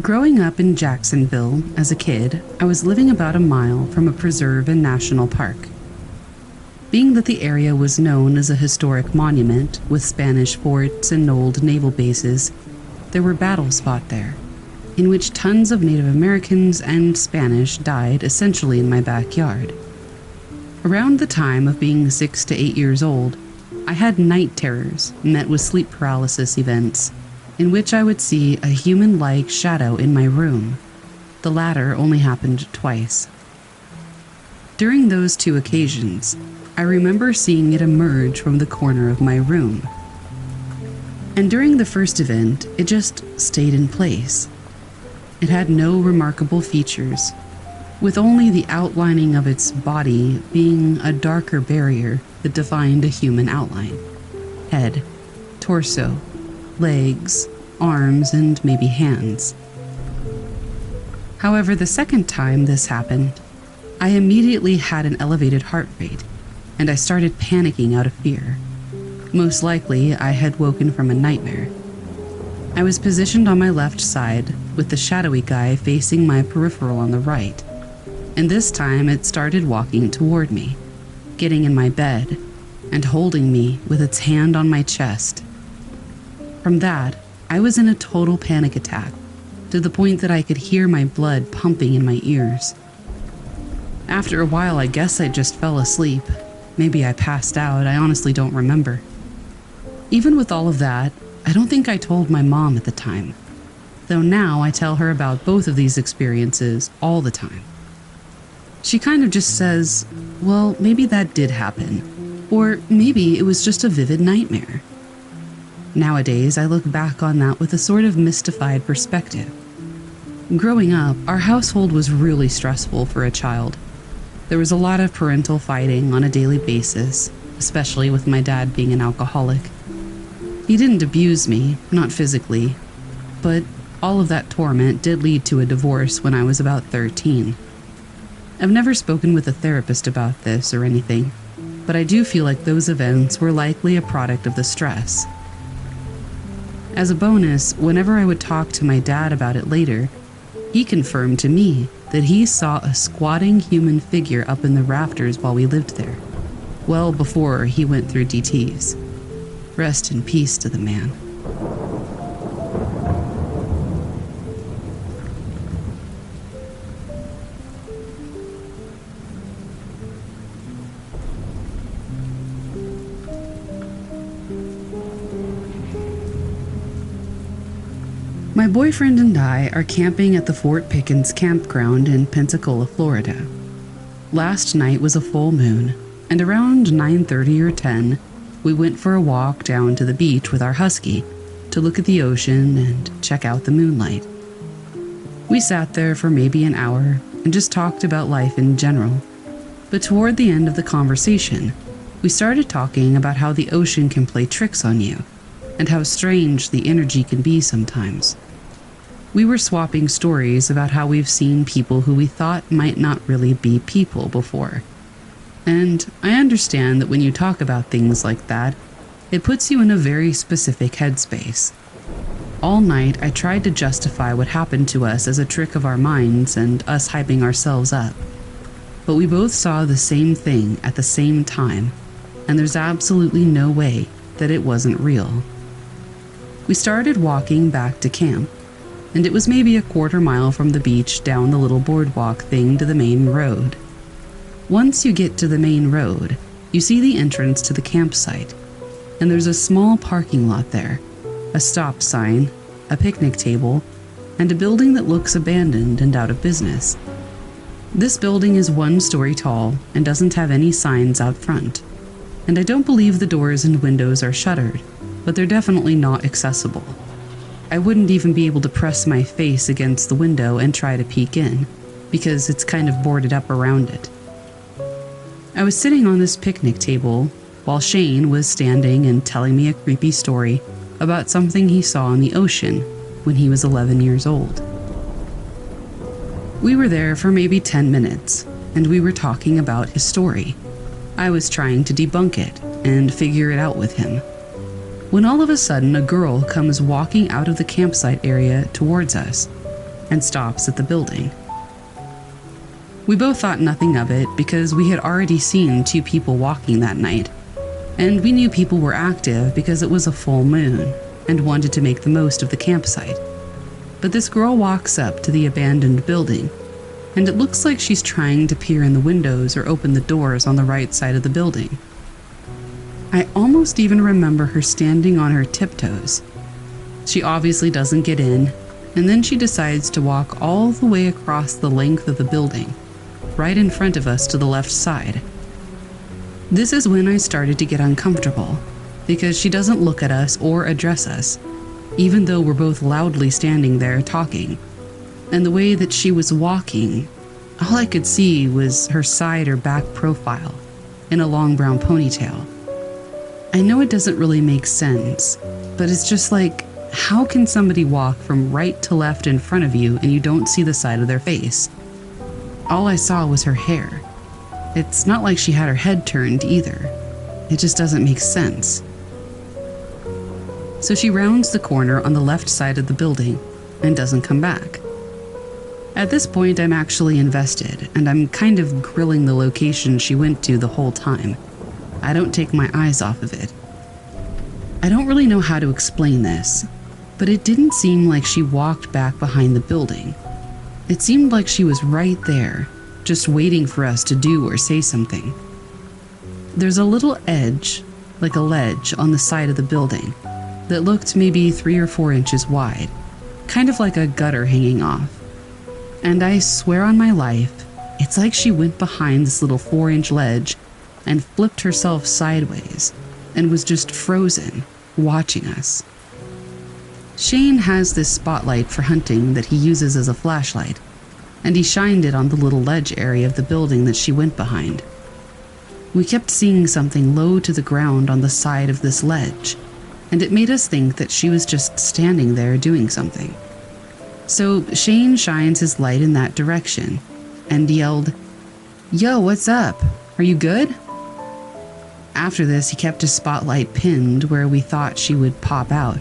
Growing up in Jacksonville as a kid, I was living about a mile from a preserve and national park. Being that the area was known as a historic monument with Spanish forts and old naval bases, there were battles fought there, in which tons of Native Americans and Spanish died essentially in my backyard. Around the time of being 6 to 8 years old, I had night terrors met with sleep paralysis events, in which I would see a human-like shadow in my room. The latter only happened twice. During those two occasions, I remember seeing it emerge from the corner of my room. And during the first event, it just stayed in place. It had no remarkable features, with only the outlining of its body being a darker barrier that defined a human outline. Head, torso, legs, arms, and maybe hands. However, the second time this happened, I immediately had an elevated heart rate, and I started panicking out of fear. Most likely, I had woken from a nightmare. I was positioned on my left side, with the shadowy guy facing my peripheral on the right, and this time it started walking toward me, getting in my bed, and holding me with its hand on my chest. From that, I was in a total panic attack, to the point that I could hear my blood pumping in my ears. After a while, I guess I just fell asleep. Maybe I passed out, I honestly don't remember. Even with all of that, I don't think I told my mom at the time, though now I tell her about both of these experiences all the time. She kind of just says, well, maybe that did happen, or maybe it was just a vivid nightmare. Nowadays, I look back on that with a sort of mystified perspective. Growing up, our household was really stressful for a child. There was a lot of parental fighting on a daily basis, especially with my dad being an alcoholic. He didn't abuse me, not physically, but all of that torment did lead to a divorce when I was about 13. I've never spoken with a therapist about this or anything, but I do feel like those events were likely a product of the stress. As a bonus, whenever I would talk to my dad about it later, he confirmed to me that he saw a squatting human figure up in the rafters while we lived there, well before he went through DTs. Rest in peace to the man. My boyfriend and I are camping at the Fort Pickens Campground in Pensacola, Florida. Last night was a full moon, and around 9:30 or 10, we went for a walk down to the beach with our husky to look at the ocean and check out the moonlight. We sat there for maybe an hour and just talked about life in general, but toward the end of the conversation, we started talking about how the ocean can play tricks on you and how strange the energy can be sometimes. We were swapping stories about how we've seen people who we thought might not really be people before. And I understand that when you talk about things like that, it puts you in a very specific headspace. All night, I tried to justify what happened to us as a trick of our minds and us hyping ourselves up. But we both saw the same thing at the same time, and there's absolutely no way that it wasn't real. We started walking back to camp, and it was maybe a quarter mile from the beach down the little boardwalk thing to the main road. Once you get to the main road, you see the entrance to the campsite, and there's a small parking lot there, a stop sign, a picnic table, and a building that looks abandoned and out of business. This building is 1 story tall and doesn't have any signs out front, and I don't believe the doors and windows are shuttered, but they're definitely not accessible. I wouldn't even be able to press my face against the window and try to peek in, because it's kind of boarded up around it. I was sitting on this picnic table while Shane was standing and telling me a creepy story about something he saw in the ocean when he was 11 years old. We were there for maybe 10 minutes, and we were talking about his story. I was trying to debunk it and figure it out with him, when all of a sudden a girl comes walking out of the campsite area towards us, and stops at the building. We both thought nothing of it because we had already seen 2 people walking that night, and we knew people were active because it was a full moon and wanted to make the most of the campsite. But this girl walks up to the abandoned building, and it looks like she's trying to peer in the windows or open the doors on the right side of the building. I almost even remember her standing on her tiptoes. She obviously doesn't get in, and then she decides to walk all the way across the length of the building, right in front of us to the left side. This is when I started to get uncomfortable, because she doesn't look at us or address us, even though we're both loudly standing there talking. And the way that she was walking, all I could see was her side or back profile in a long brown ponytail. I know it doesn't really make sense, but it's just like, how can somebody walk from right to left in front of you and you don't see the side of their face? All I saw was her hair. It's not like she had her head turned either. It just doesn't make sense. So she rounds the corner on the left side of the building and doesn't come back. At this point, I'm actually invested, and I'm kind of grilling the location she went to the whole time. I don't take my eyes off of it. I don't really know how to explain this, but it didn't seem like she walked back behind the building. It seemed like she was right there, just waiting for us to do or say something. There's a little edge, like a ledge, on the side of the building that looked maybe 3 or 4 inches wide, kind of like a gutter hanging off. And I swear on my life, it's like she went behind this little 4-inch ledge and flipped herself sideways and was just frozen, watching us. Shane has this spotlight for hunting that he uses as a flashlight, and he shined it on the little ledge area of the building that she went behind. We kept seeing something low to the ground on the side of this ledge, and it made us think that she was just standing there doing something. So Shane shines his light in that direction and yelled, "Yo, what's up? Are you good?" After this, he kept his spotlight pinned where we thought she would pop out.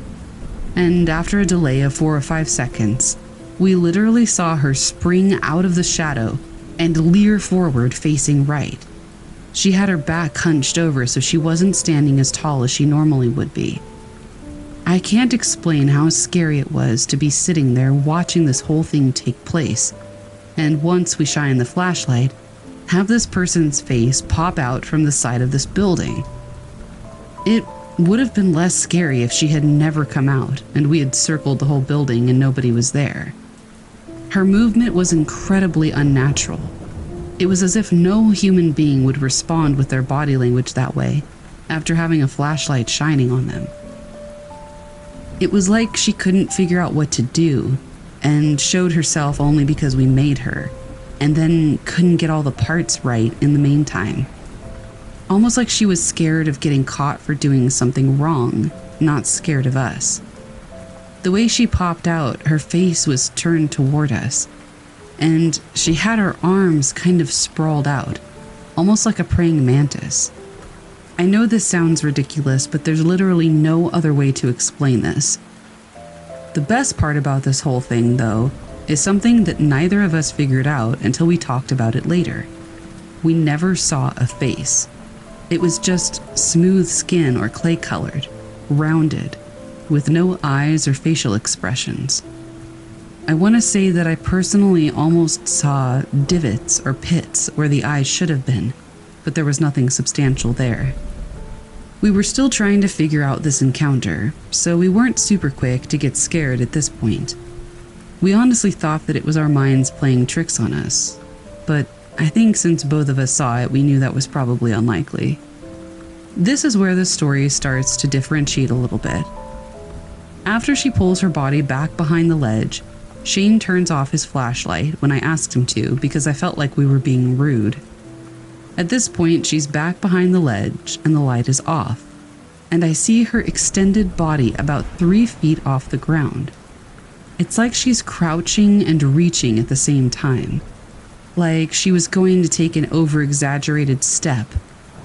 And after a delay of 4 or 5 seconds, we literally saw her spring out of the shadow and leer forward facing right. She had her back hunched over so she wasn't standing as tall as she normally would be. I can't explain how scary it was to be sitting there watching this whole thing take place, and once we shine the flashlight, have this person's face pop out from the side of this building. It would have been less scary if she had never come out and we had circled the whole building and nobody was there. Her movement was incredibly unnatural. It was as if no human being would respond with their body language that way after having a flashlight shining on them. It was like she couldn't figure out what to do and showed herself only because we made her, and then couldn't get all the parts right in the meantime. Almost like she was scared of getting caught for doing something wrong, not scared of us. The way she popped out, her face was turned toward us, and she had her arms kind of sprawled out, almost like a praying mantis. I know this sounds ridiculous, but there's literally no other way to explain this. The best part about this whole thing, though, is something that neither of us figured out until we talked about it later. We never saw a face. It was just smooth skin or clay-colored, rounded, with no eyes or facial expressions. I want to say that I personally almost saw divots or pits where the eyes should have been, but there was nothing substantial there. We were still trying to figure out this encounter, so we weren't super quick to get scared at this point. We honestly thought that it was our minds playing tricks on us, but I think since both of us saw it, we knew that was probably unlikely. This is where the story starts to differentiate a little bit. After she pulls her body back behind the ledge, Shane turns off his flashlight when I asked him to because I felt like we were being rude. At this point, she's back behind the ledge and the light is off, and I see her extended body about 3 feet off the ground. It's like she's crouching and reaching at the same time, like she was going to take an over-exaggerated step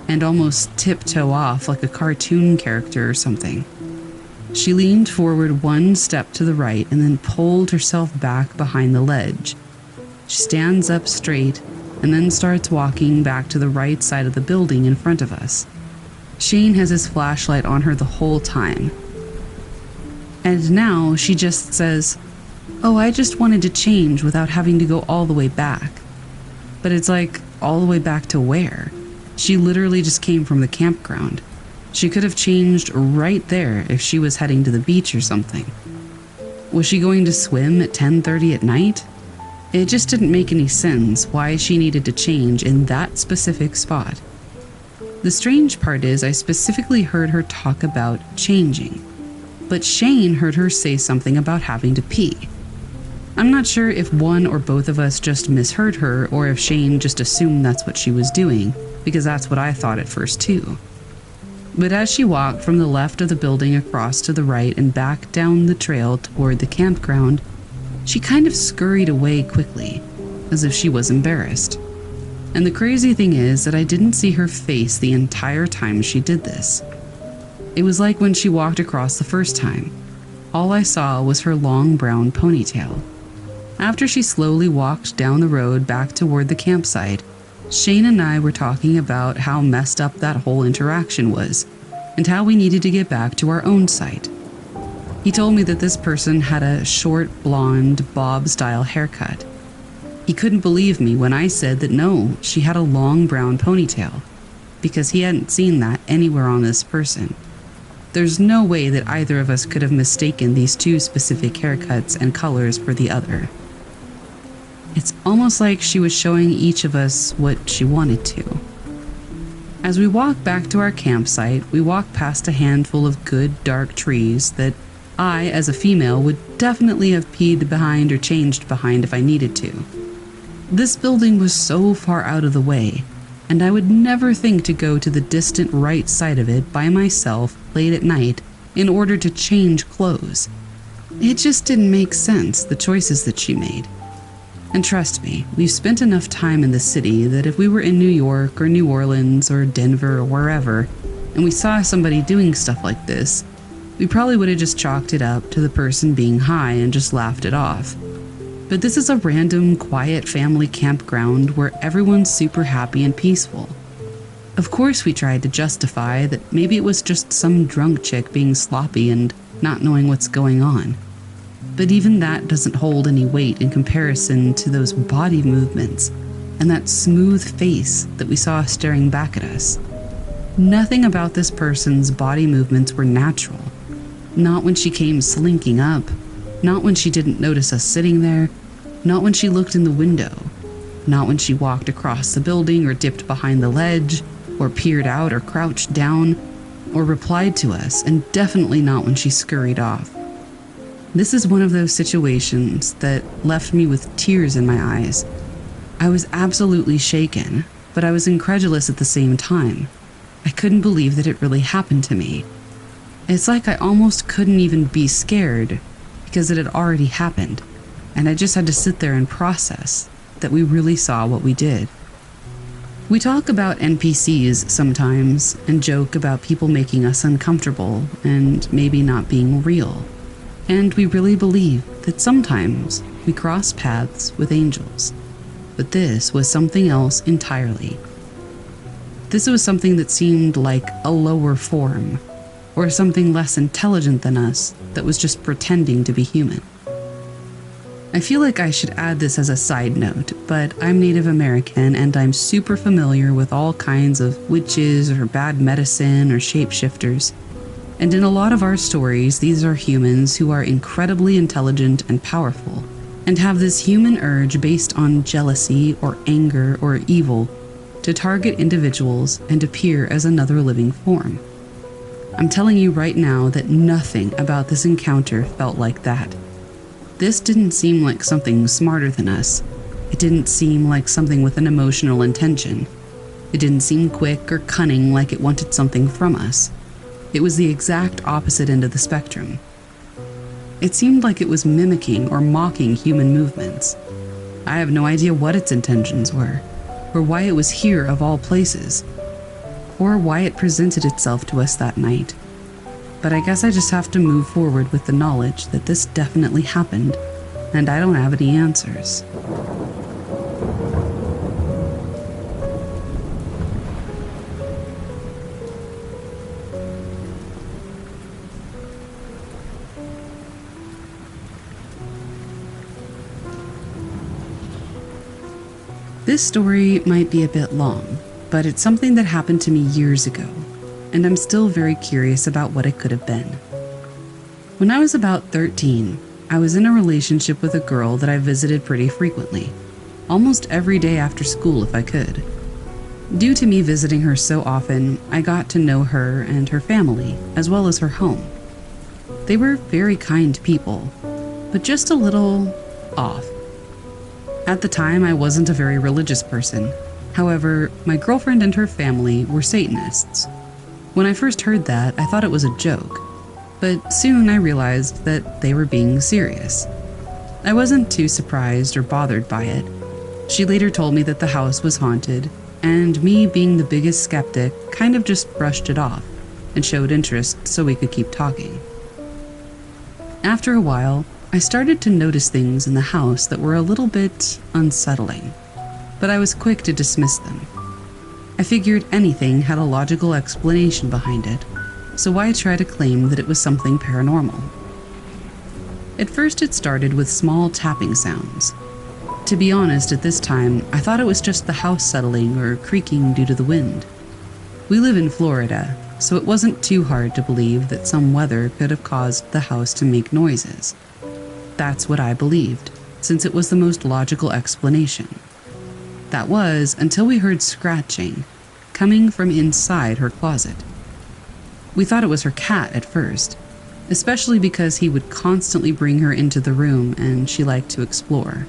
and almost tiptoe off like a cartoon character or something. She leaned forward one step to the right and then pulled herself back behind the ledge. She stands up straight and then starts walking back to the right side of the building in front of us. Shane has his flashlight on her the whole time. And now she just says, "Oh, I just wanted to change without having to go all the way back." But it's like, all the way back to where? She literally just came from the campground. She could have changed right there if she was heading to the beach or something. Was she going to swim at 10:30 at night? It just didn't make any sense why she needed to change in that specific spot. The strange part is I specifically heard her talk about changing, but Shane heard her say something about having to pee. I'm not sure if one or both of us just misheard her or if Shane just assumed that's what she was doing, because that's what I thought at first too. But as she walked from the left of the building across to the right and back down the trail toward the campground, she kind of scurried away quickly, as if she was embarrassed. And the crazy thing is that I didn't see her face the entire time she did this. It was like when she walked across the first time. All I saw was her long brown ponytail. After she slowly walked down the road back toward the campsite, Shane and I were talking about how messed up that whole interaction was, and how we needed to get back to our own site. He told me that this person had a short, blonde, bob-style haircut. He couldn't believe me when I said that no, she had a long brown ponytail, because he hadn't seen that anywhere on this person. There's no way that either of us could have mistaken these two specific haircuts and colors for the other. It's almost like she was showing each of us what she wanted to. As we walk back to our campsite, we walk past a handful of good dark trees that I, as a female, would definitely have peed behind or changed behind if I needed to. This building was so far out of the way, and I would never think to go to the distant right side of it by myself late at night in order to change clothes. It just didn't make sense, the choices that she made. And trust me, we've spent enough time in the city that if we were in New York or New Orleans or Denver or wherever, and we saw somebody doing stuff like this, we probably would have just chalked it up to the person being high and just laughed it off. But this is a random, quiet family campground where everyone's super happy and peaceful. Of course we tried to justify that maybe it was just some drunk chick being sloppy and not knowing what's going on. But even that doesn't hold any weight in comparison to those body movements and that smooth face that we saw staring back at us. Nothing about this person's body movements were natural. Not when she came slinking up, not when she didn't notice us sitting there, not when she looked in the window, not when she walked across the building or dipped behind the ledge, or peered out or crouched down, or replied to us, and definitely not when she scurried off. This is one of those situations that left me with tears in my eyes. I was absolutely shaken, but I was incredulous at the same time. I couldn't believe that it really happened to me. It's like I almost couldn't even be scared because it had already happened, and I just had to sit there and process that we really saw what we did. We talk about NPCs sometimes and joke about people making us uncomfortable and maybe not being real. And we really believe that sometimes we cross paths with angels. But this was something else entirely. This was something that seemed like a lower form, or something less intelligent than us that was just pretending to be human. I feel like I should add this as a side note, but I'm Native American and I'm super familiar with all kinds of witches or bad medicine or shapeshifters. And in a lot of our stories, these are humans who are incredibly intelligent and powerful, and have this human urge based on jealousy or anger or evil to target individuals and appear as another living form. I'm telling you right now that nothing about this encounter felt like that. This didn't seem like something smarter than us. It didn't seem like something with an emotional intention. It didn't seem quick or cunning like it wanted something from us. It was the exact opposite end of the spectrum. It seemed like it was mimicking or mocking human movements. I have no idea what its intentions were, or why it was here of all places, or why it presented itself to us that night. but I guess I just have to move forward with the knowledge that this definitely happened, and I don't have any answers. This story might be a bit long, but it's something that happened to me years ago, and I'm still very curious about what it could have been. When I was about 13, I was in a relationship with a girl that I visited pretty frequently, almost every day after school if I could. Due to me visiting her so often, I got to know her and her family, as well as her home. They were very kind people, but just a little off. At the time, I wasn't a very religious person. However, my girlfriend and her family were Satanists. When I first heard that, I thought it was a joke, but soon I realized that they were being serious. I wasn't too surprised or bothered by it. She later told me that the house was haunted, and me, being the biggest skeptic, kind of just brushed it off and showed interest so we could keep talking. After a while, I started to notice things in the house that were a little bit unsettling, but I was quick to dismiss them. I figured anything had a logical explanation behind it, so why try to claim that it was something paranormal? At first it started with small tapping sounds. To be honest, at this time, I thought it was just the house settling or creaking due to the wind. We live in Florida, so it wasn't too hard to believe that some weather could have caused the house to make noises. That's what I believed, since it was the most logical explanation. That was until we heard scratching coming from inside her closet. We thought it was her cat at first, especially because he would constantly bring her into the room and she liked to explore.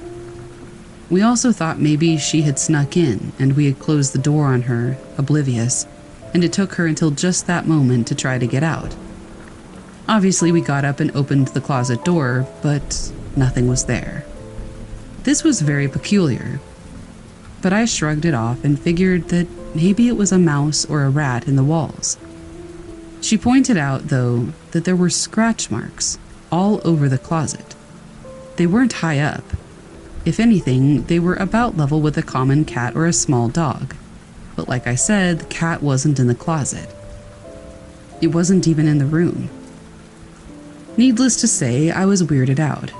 We also thought maybe she had snuck in and we had closed the door on her, oblivious, and it took her until just that moment to try to get out. Obviously, we got up and opened the closet door, but nothing was there. This was very peculiar, but I shrugged it off and figured that maybe it was a mouse or a rat in the walls. She pointed out, though, that there were scratch marks all over the closet. They weren't high up. If anything, they were about level with a common cat or a small dog. But like I said, the cat wasn't in the closet. It wasn't even in the room. Needless to say, I was weirded out.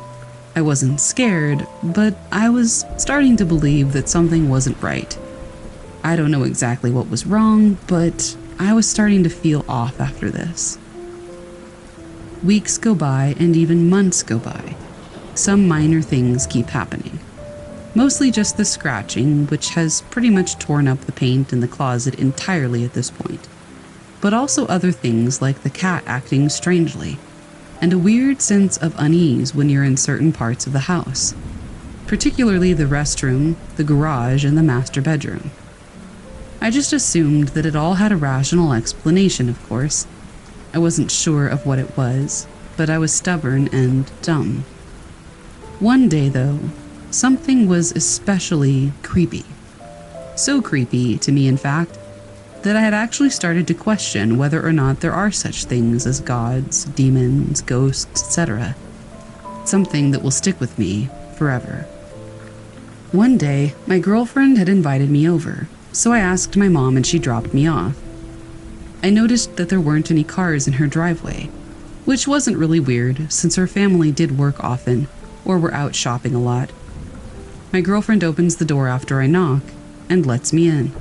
I wasn't scared, but I was starting to believe that something wasn't right. I don't know exactly what was wrong, but I was starting to feel off after this. Weeks go by and even months go by. Some minor things keep happening. Mostly just the scratching, which has pretty much torn up the paint in the closet entirely at this point. But also other things like the cat acting strangely, and a weird sense of unease when you're in certain parts of the house, particularly the restroom, the garage, and the master bedroom. I just assumed that it all had a rational explanation, of course. I wasn't sure of what it was, but I was stubborn and dumb. One day, though, something was especially creepy. So creepy, to me in fact, that I had actually started to question whether or not there are such things as gods, demons, ghosts, etc. Something that will stick with me forever. One day, my girlfriend had invited me over, so I asked my mom and she dropped me off. I noticed that there weren't any cars in her driveway, which wasn't really weird since her family did work often or were out shopping a lot. My girlfriend opens the door after I knock and lets me in.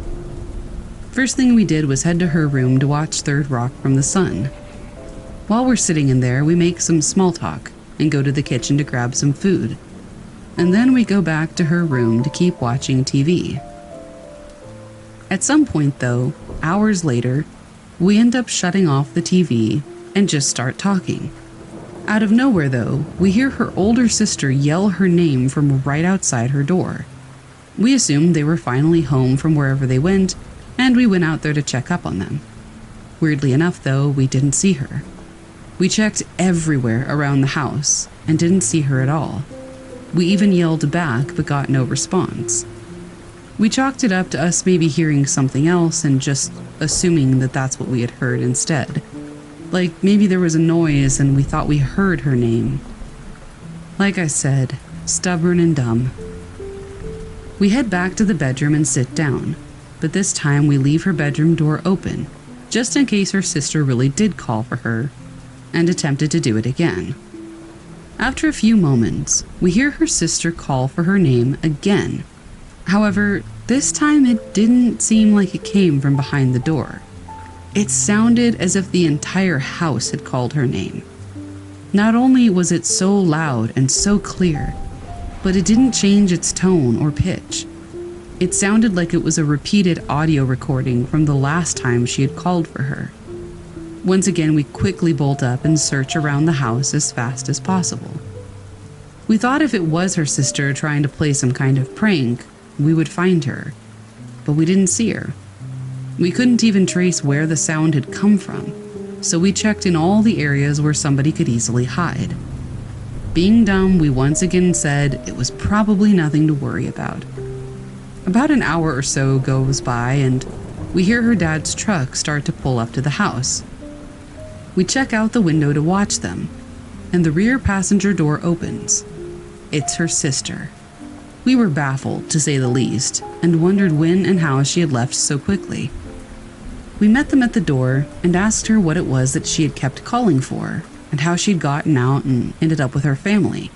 First thing we did was head to her room to watch Third Rock from the Sun. While we're sitting in there, we make some small talk and go to the kitchen to grab some food. And then we go back to her room to keep watching TV. At some point, though, hours later, we end up shutting off the TV and just start talking. Out of nowhere, though, we hear her older sister yell her name from right outside her door. We assumed they were finally home from wherever they went, and we went out there to check up on them. Weirdly enough, though, we didn't see her. We checked everywhere around the house and didn't see her at all. We even yelled back but got no response. We chalked it up to us maybe hearing something else and just assuming that that's what we had heard instead. Like maybe there was a noise and we thought we heard her name. Like I said, stubborn and dumb. We head back to the bedroom and sit down, but this time we leave her bedroom door open, just in case her sister really did call for her, and attempted to do it again. After a few moments, we hear her sister call for her name again. However, this time it didn't seem like it came from behind the door. It sounded as if the entire house had called her name. Not only was it so loud and so clear, but it didn't change its tone or pitch. It sounded like it was a repeated audio recording from the last time she had called for her. Once again, we quickly bolt up and search around the house as fast as possible. We thought if it was her sister trying to play some kind of prank, we would find her, but we didn't see her. We couldn't even trace where the sound had come from, so we checked in all the areas where somebody could easily hide. Being dumb, we once again said it was probably nothing to worry about. About an hour or so goes by and we hear her dad's truck start to pull up to the house. We check out the window to watch them, and the rear passenger door opens. It's her sister. We were baffled, to say the least, and wondered when and how she had left so quickly. We met them at the door and asked her what it was that she had kept calling for, and how she'd gotten out and ended up with her family.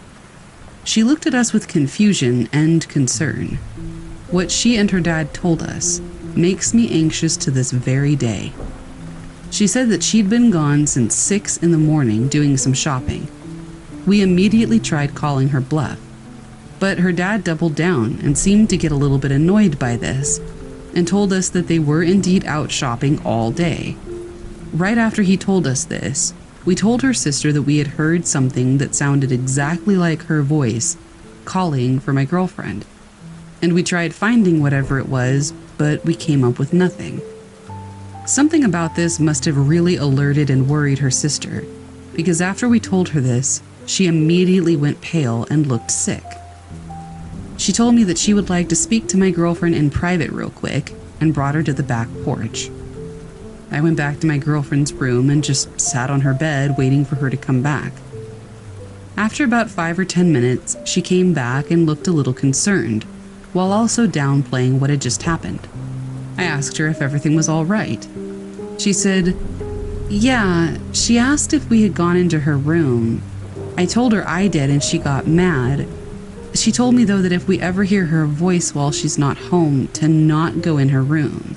She looked at us with confusion and concern. What she and her dad told us makes me anxious to this very day. She said that she'd been gone since 6 in the morning doing some shopping. We immediately tried calling her bluff, but her dad doubled down and seemed to get a little bit annoyed by this and told us that they were indeed out shopping all day. Right after he told us this, we told her sister that we had heard something that sounded exactly like her voice calling for my girlfriend, and we tried finding whatever it was, but we came up with nothing. Something about this must have really alerted and worried her sister, because after we told her this, she immediately went pale and looked sick. She told me that she would like to speak to my girlfriend in private real quick and brought her to the back porch. I went back to my girlfriend's room and just sat on her bed waiting for her to come back. After about 5 or 10 minutes, she came back and looked a little concerned, while also downplaying what had just happened. I asked her if everything was all right. She said, yeah, she asked if we had gone into her room. I told her I did and she got mad. She told me though that if we ever hear her voice while she's not home, to not go in her room.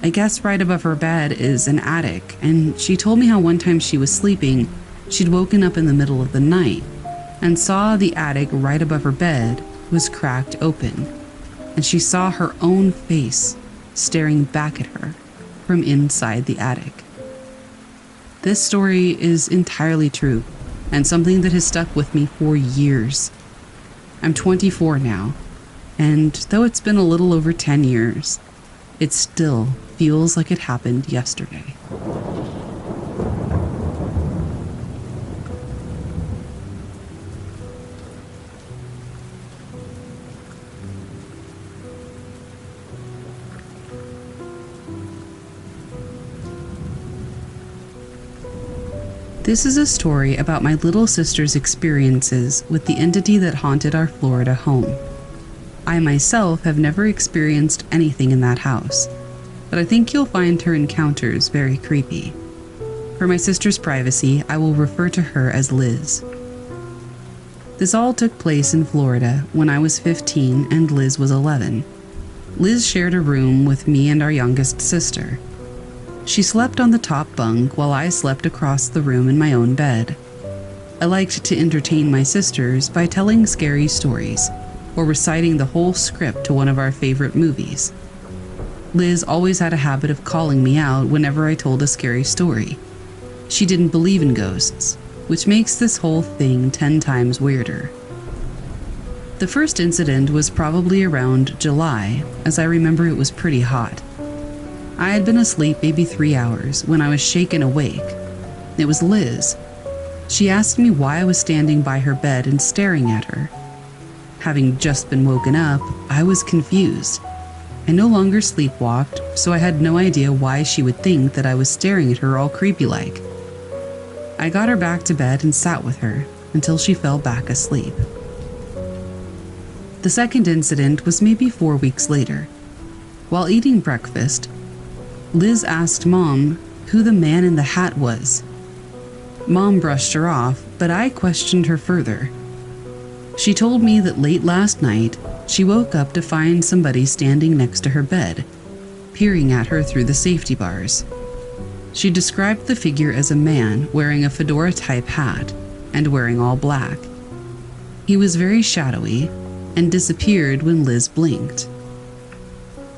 I guess right above her bed is an attic, and she told me how one time she was sleeping, she'd woken up in the middle of the night and saw the attic right above her bed was cracked open, and she saw her own face staring back at her from inside the attic. This story is entirely true and something that has stuck with me for years. I'm 24 now, and though it's been a little over 10 years, it still feels like it happened yesterday. This is a story about my little sister's experiences with the entity that haunted our Florida home. I myself have never experienced anything in that house, but I think you'll find her encounters very creepy. For my sister's privacy, I will refer to her as Liz. This all took place in Florida when I was 15 and Liz was 11. Liz shared a room with me and our youngest sister. She slept on the top bunk while I slept across the room in my own bed. I liked to entertain my sisters by telling scary stories or reciting the whole script to one of our favorite movies. Liz always had a habit of calling me out whenever I told a scary story. She didn't believe in ghosts, which makes this whole thing 10 times weirder. The first incident was probably around July, as I remember it was pretty hot. I had been asleep maybe 3 hours when I was shaken awake. It was Liz. She asked me why I was standing by her bed and staring at her. Having just been woken up, I was confused. I no longer sleepwalked, so I had no idea why she would think that I was staring at her all creepy-like. I got her back to bed and sat with her until she fell back asleep. The second incident was maybe 4 weeks later. While eating breakfast, Liz asked Mom who the man in the hat was. Mom brushed her off, but I questioned her further. She told me that late last night, she woke up to find somebody standing next to her bed, peering at her through the safety bars. She described the figure as a man wearing a fedora-type hat and wearing all black. He was very shadowy and disappeared when Liz blinked.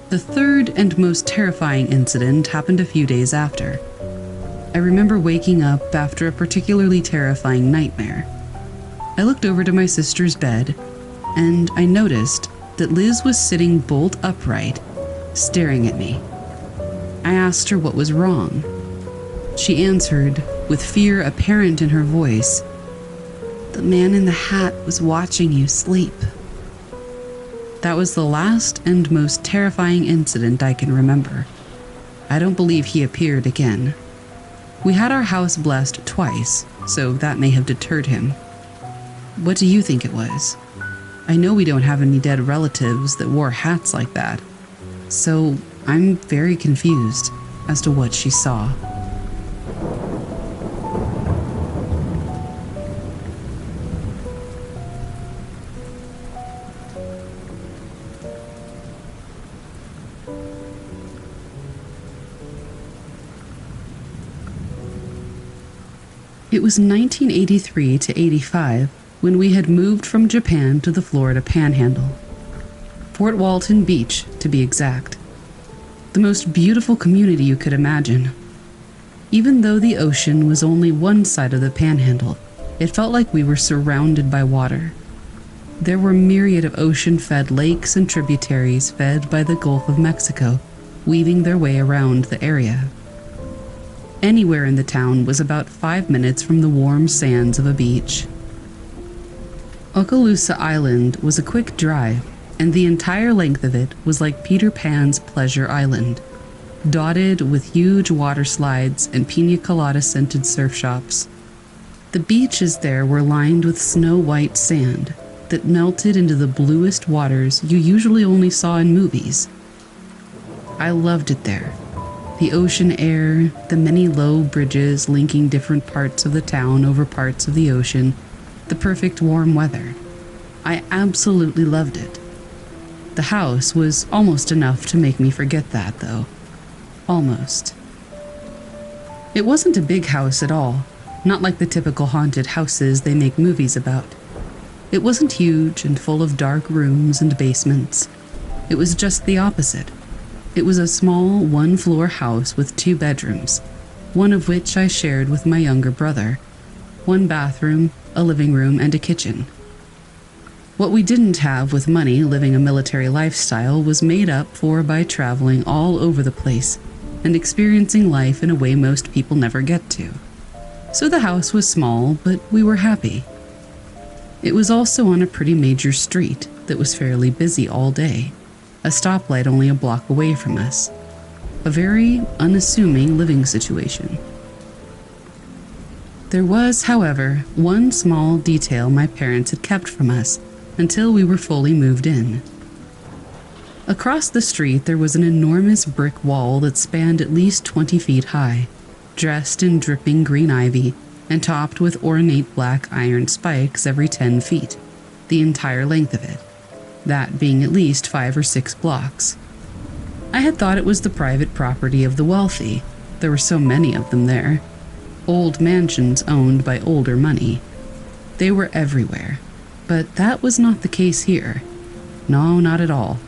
The third and most terrifying incident happened a few days after. I remember waking up after a particularly terrifying nightmare. I looked over to my sister's bed, and I noticed that Liz was sitting bolt upright, staring at me. I asked her what was wrong. She answered, with fear apparent in her voice, "The man in the hat was watching you sleep." That was the last and most terrifying incident I can remember. I don't believe he appeared again. We had our house blessed twice, so that may have deterred him. What do you think it was? I know we don't have any dead relatives that wore hats like that, so I'm very confused as to what she saw. It was 1983 to 85 when we had moved from Japan to the Florida Panhandle. Fort Walton Beach, to be exact. The most beautiful community you could imagine. Even though the ocean was only one side of the Panhandle, it felt like we were surrounded by water. There were myriad of ocean-fed lakes and tributaries fed by the Gulf of Mexico, weaving their way around the area. Anywhere in the town was about 5 minutes from the warm sands of a beach. Okaloosa Island was a quick drive, and the entire length of it was like Peter Pan's Pleasure Island, dotted with huge water slides and pina colada-scented surf shops. The beaches there were lined with snow-white sand that melted into the bluest waters you usually only saw in movies. I loved it there. The ocean air, the many low bridges linking different parts of the town over parts of the ocean, the perfect warm weather. I absolutely loved it. The house was almost enough to make me forget that, though. Almost. It wasn't a big house at all, not like the typical haunted houses they make movies about. It wasn't huge and full of dark rooms and basements. It was just the opposite. It was a small one-floor house with 2 bedrooms, one of which I shared with my younger brother. 1 bathroom, a living room, and a kitchen. What we didn't have with money living a military lifestyle was made up for by traveling all over the place and experiencing life in a way most people never get to. So the house was small, but we were happy. It was also on a pretty major street that was fairly busy all day. A stoplight only a block away from us. A very unassuming living situation. There was, however, one small detail my parents had kept from us until we were fully moved in. Across the street there was an enormous brick wall that spanned at least 20 feet high, dressed in dripping green ivy and topped with ornate black iron spikes every 10 feet, the entire length of it. That being at least 5 or 6 blocks. I had thought it was the private property of the wealthy. There were so many of them there. Old mansions owned by older money. They were everywhere. But that was not the case here. No, not at all.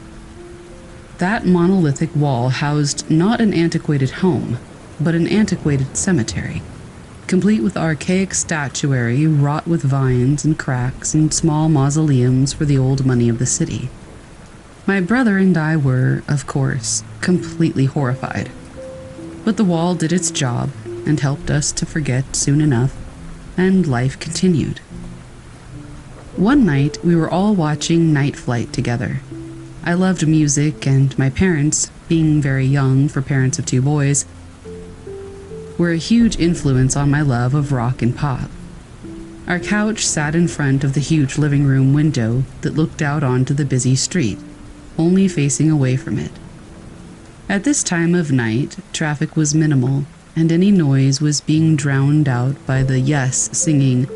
That monolithic wall housed not an antiquated home, but an antiquated cemetery, complete with archaic statuary wrought with vines and cracks and small mausoleums for the old money of the city. My brother and I were, of course, completely horrified. But the wall did its job and helped us to forget soon enough, and life continued. One night, we were all watching Night Flight together. I loved music, and my parents, being very young for parents of 2 boys, were a huge influence on my love of rock and pop. Our couch sat in front of the huge living room window that looked out onto the busy street, only facing away from it. At this time of night, traffic was minimal, and any noise was being drowned out by the Yes singing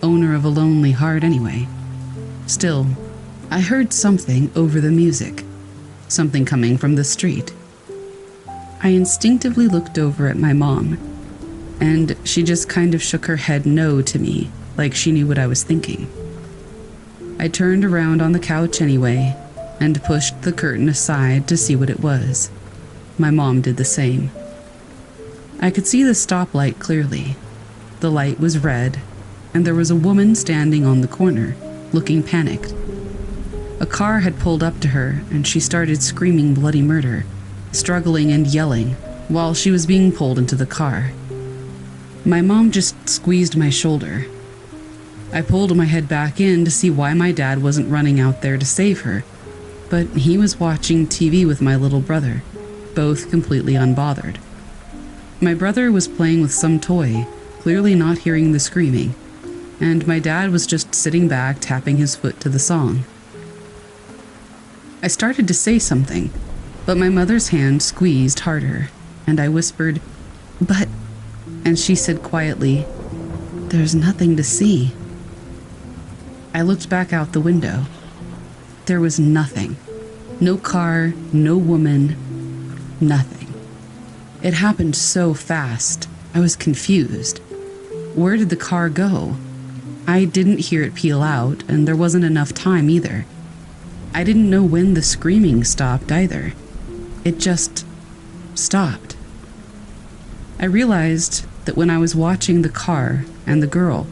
Owner of a Lonely Heart anyway. Still, I heard something over the music, something coming from the street. I instinctively looked over at my mom, and she just kind of shook her head no to me, like she knew what I was thinking. I turned around on the couch anyway, and pushed the curtain aside to see what it was. My mom did the same. I could see the stoplight clearly. The light was red, and there was a woman standing on the corner, looking panicked. A car had pulled up to her, and she started screaming bloody murder, struggling and yelling, while she was being pulled into the car. My mom just squeezed my shoulder. I pulled my head back in to see why my dad wasn't running out there to save her, but he was watching TV with my little brother, both completely unbothered. My brother was playing with some toy, clearly not hearing the screaming, and my dad was just sitting back tapping his foot to the song. I started to say something, but my mother's hand squeezed harder, and I whispered, "But," and she said quietly, "There's nothing to see." I looked back out the window. There was nothing. No car, no woman, nothing. It happened so fast, I was confused. Where did the car go? I didn't hear it peel out, and there wasn't enough time either. I didn't know when the screaming stopped either. It just stopped. I realized that when I was watching the car and the girl,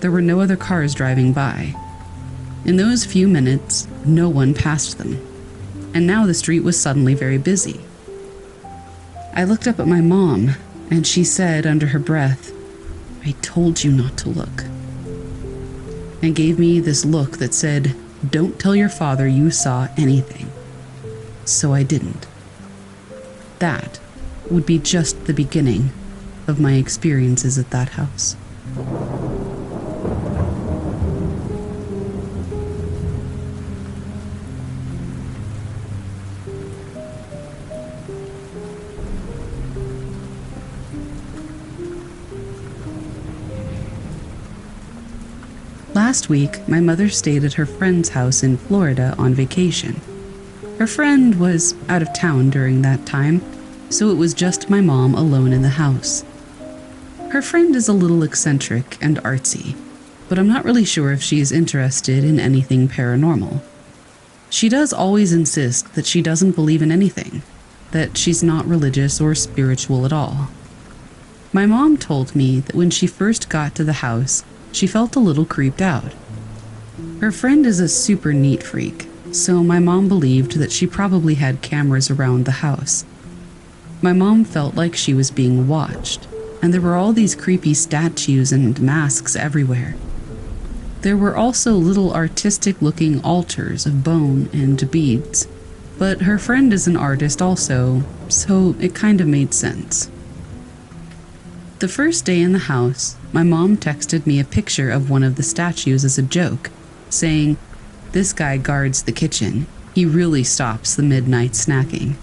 there were no other cars driving by. In those few minutes, no one passed them, and now the street was suddenly very busy. I looked up at my mom, and she said under her breath, "I told you not to look," and gave me this look that said, "Don't tell your father you saw anything." So I didn't. That would be just the beginning of my experiences at that house. Last week, my mother stayed at her friend's house in Florida on vacation. Her friend was out of town during that time, so it was just my mom alone in the house. Her friend is a little eccentric and artsy, but I'm not really sure if she is interested in anything paranormal. She does always insist that she doesn't believe in anything, that she's not religious or spiritual at all. My mom told me that when she first got to the house, she felt a little creeped out. Her friend is a super neat freak, so my mom believed that she probably had cameras around the house. My mom felt like she was being watched, and there were all these creepy statues and masks everywhere. There were also little artistic-looking altars of bone and beads, but her friend is an artist also, so it kind of made sense. The first day in the house, my mom texted me a picture of one of the statues as a joke, saying, "This guy guards the kitchen. He really stops the midnight snacking."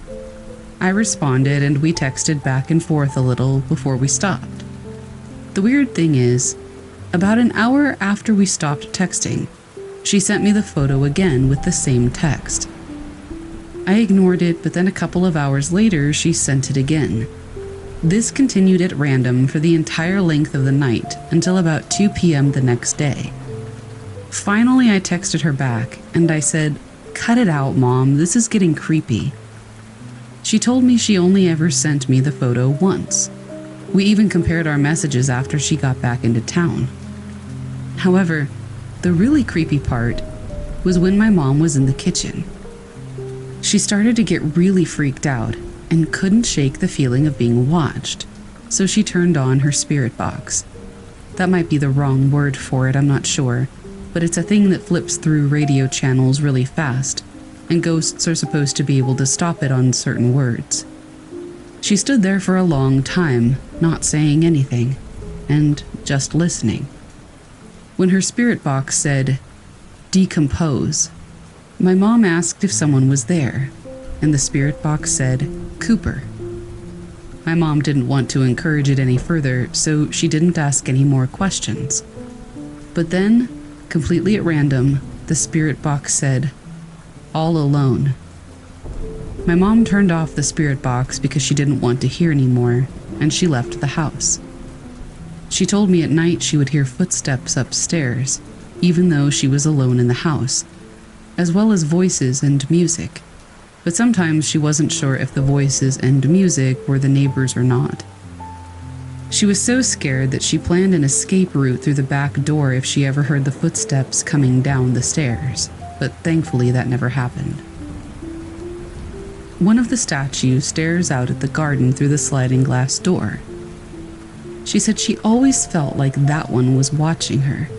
I responded and we texted back and forth a little before we stopped. The weird thing is, about an hour after we stopped texting, she sent me the photo again with the same text. I ignored it, but then a couple of hours later, she sent it again. This continued at random for the entire length of the night until about 2 p.m. the next day. Finally, I texted her back and I said, "Cut it out, Mom, this is getting creepy." She told me she only ever sent me the photo once. We even compared our messages after she got back into town. However, the really creepy part was when my mom was in the kitchen. She started to get really freaked out and couldn't shake the feeling of being watched, so she turned on her spirit box. That might be the wrong word for it, I'm not sure, but it's a thing that flips through radio channels really fast, and ghosts are supposed to be able to stop it on certain words. She stood there for a long time, not saying anything, and just listening. When her spirit box said, "Decompose," my mom asked if someone was there, and the spirit box said, "Cooper." My mom didn't want to encourage it any further, so she didn't ask any more questions. But then, completely at random, the spirit box said, "All alone." My mom turned off the spirit box because she didn't want to hear anymore, and she left the house. She told me at night she would hear footsteps upstairs, even though she was alone in the house, as well as voices and music. But sometimes she wasn't sure if the voices and music were the neighbors or not. She was so scared that she planned an escape route through the back door if she ever heard the footsteps coming down the stairs, but thankfully that never happened. One of the statues stares out at the garden through the sliding glass door. She said she always felt like that one was watching her,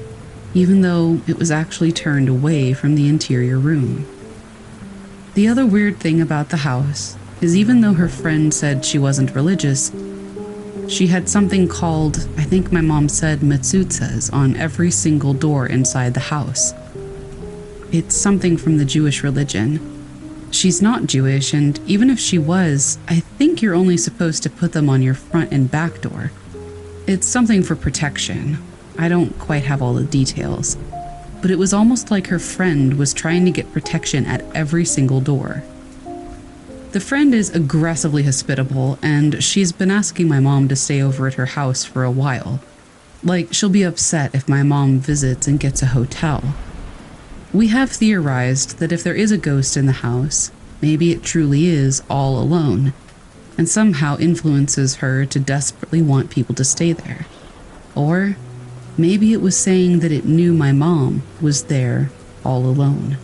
even though it was actually turned away from the interior room. The other weird thing about the house is even though her friend said she wasn't religious, she had something called, I think my mom said, metzutzahs on every single door inside the house. It's something from the Jewish religion. She's not Jewish, and even if she was, I think you're only supposed to put them on your front and back door. It's something for protection. I don't quite have all the details, but it was almost like her friend was trying to get protection at every single door. The friend is aggressively hospitable, and she's been asking my mom to stay over at her house for a while. Like, she'll be upset if my mom visits and gets a hotel. We have theorized that if there is a ghost in the house, maybe it truly is all alone, and somehow influences her to desperately want people to stay there. Or maybe it was saying that it knew my mom was there all alone.